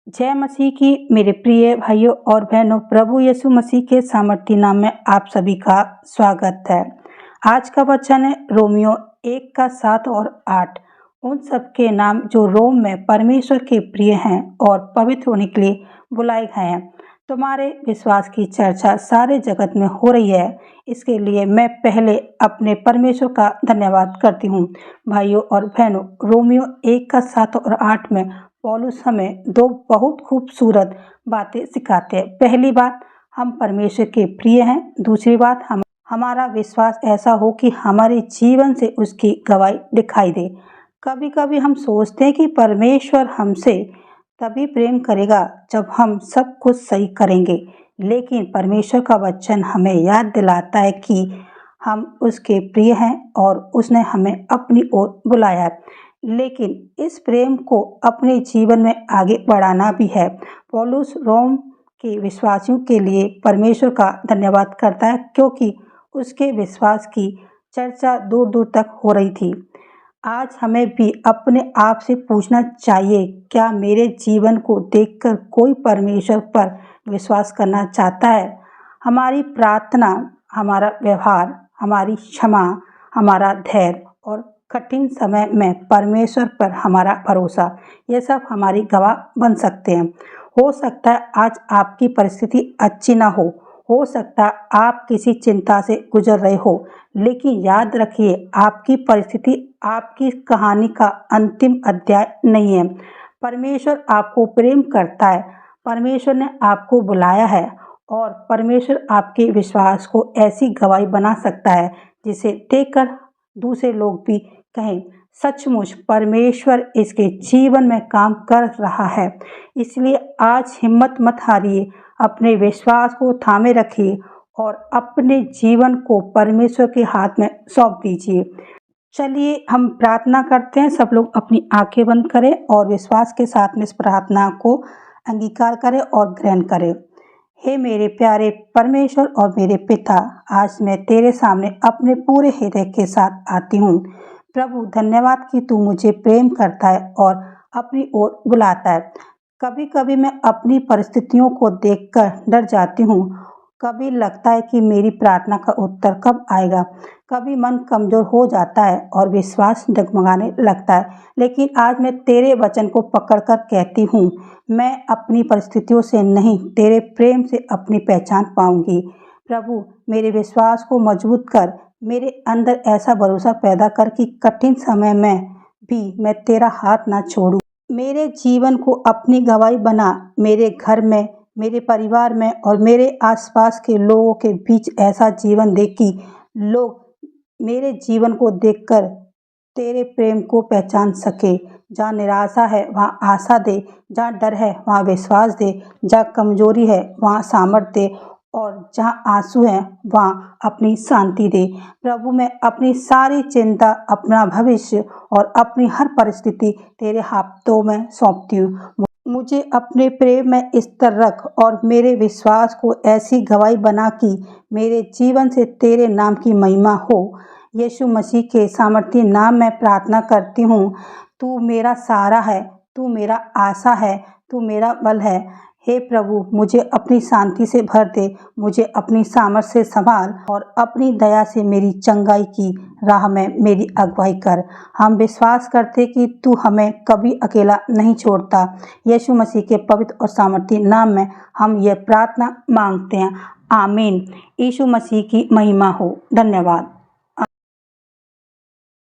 जय मसीह की मेरे प्रिय भाइयों और बहनों, प्रभु यीशु मसीह के सामर्थी नाम में आप सभी का स्वागत है। आज का वचन है रोमियो 1 का 7 और 8। उन सब के नाम जो रोम में परमेश्वर के प्रिय हैं और पवित्र होने के लिए बुलाए गए हैं। तुम्हारे विश्वास की चर्चा सारे जगत में हो रही है, इसके लिए मैं पहले अपने परमेश्वर का धन्यवाद करती हूँ। भाइयों और बहनों, रोमियो 1 का 7 और 8 में पौलुस हमें दो बहुत खूबसूरत बातें सिखाते हैं। पहली बात, हम परमेश्वर के प्रिय हैं। दूसरी बात, हमारा विश्वास ऐसा हो कि हमारे जीवन से उसकी गवाही दिखाई दे। कभी कभी हम सोचते हैं कि परमेश्वर हमसे तभी प्रेम करेगा जब हम सब कुछ सही करेंगे, लेकिन परमेश्वर का वचन हमें याद दिलाता है कि हम उसके प्रिय हैं और उसने हमें अपनी ओर बुलाया है, लेकिन इस प्रेम को अपने जीवन में आगे बढ़ाना भी है। पौलुस रोम के विश्वासियों के लिए परमेश्वर का धन्यवाद करता है, क्योंकि उसके विश्वास की चर्चा दूर दूर तक हो रही थी। आज हमें भी अपने आप से पूछना चाहिए, क्या मेरे जीवन को देखकर कोई परमेश्वर पर विश्वास करना चाहता है? हमारी प्रार्थना, हमारा व्यवहार, हमारी क्षमा, हमारा धैर्य और कठिन समय में परमेश्वर पर हमारा भरोसा, ये सब हमारी गवाह बन सकते हैं। हो सकता है आज आपकी परिस्थिति अच्छी ना हो सकता है आप किसी चिंता से गुजर रहे हो, लेकिन याद रखिए, आपकी परिस्थिति आपकी कहानी का अंतिम अध्याय नहीं है। परमेश्वर आपको प्रेम करता है, परमेश्वर ने आपको बुलाया है और परमेश्वर आपके विश्वास को ऐसी गवाही बना सकता है जिसे देखकर दूसरे लोग भी कहें, सचमुच परमेश्वर इसके जीवन में काम कर रहा है। इसलिए आज हिम्मत मत हारिए, अपने विश्वास को थामे रखिए और अपने जीवन को परमेश्वर के हाथ में सौंप दीजिए। चलिए हम प्रार्थना करते हैं। सब लोग अपनी आंखें बंद करें और विश्वास के साथ में इस प्रार्थना को अंगीकार करें और ग्रहण करें। हे मेरे प्यारे परमेश्वर और मेरे पिता, आज मैं तेरे सामने अपने पूरे हृदय के साथ आती हूँ। प्रभु, धन्यवाद कि तू मुझे प्रेम करता है और अपनी ओर बुलाता है। कभी कभी मैं अपनी परिस्थितियों को देखकर डर जाती हूँ। कभी लगता है कि मेरी प्रार्थना का उत्तर कब आएगा। कभी मन कमजोर हो जाता है और विश्वास डगमगाने लगता है, लेकिन आज मैं तेरे वचन को पकड़कर कहती हूँ, मैं अपनी परिस्थितियों से नहीं, तेरे प्रेम से अपनी पहचान पाऊंगी। प्रभु, मेरे विश्वास को मजबूत कर, मेरे अंदर ऐसा भरोसा पैदा कर कि कठिन समय में भी मैं तेरा हाथ ना छोड़ूं। मेरे जीवन को अपनी गवाही बना, मेरे घर में, मेरे परिवार में और मेरे आसपास के लोगों के बीच ऐसा जीवन दे कि लोग मेरे जीवन को देखकर तेरे प्रेम को पहचान सके। जहाँ निराशा है वहाँ आशा दे, जहाँ डर है वहाँ विश्वास दे, जहाँ कमजोरी है वहाँ सामर्थ्य दे और जहाँ आंसू है वहाँ अपनी शांति दे। प्रभु, मैं अपनी सारी चिंता, अपना भविष्य और अपनी हर परिस्थिति तेरे हाथों में सौंपती हूँ। मुझे अपने प्रेम में स्थिर रख और मेरे विश्वास को ऐसी गवाही बना कि मेरे जीवन से तेरे नाम की महिमा हो। यीशु मसीह के सामर्थी नाम में प्रार्थना करती हूँ। तू मेरा सहारा है, तू मेरा आशा है, तू मेरा बल है। हे प्रभु, मुझे अपनी शांति से भर दे, मुझे अपनी सामर्थ्य से संभाल और अपनी दया से मेरी चंगाई की राह में मेरी अगुवाई कर। हम विश्वास करते कि तू हमें कभी अकेला नहीं छोड़ता। यीशु मसीह के पवित्र और सामर्थी नाम में हम यह प्रार्थना मांगते हैं। आमीन। यीशु मसीह की महिमा हो। धन्यवाद।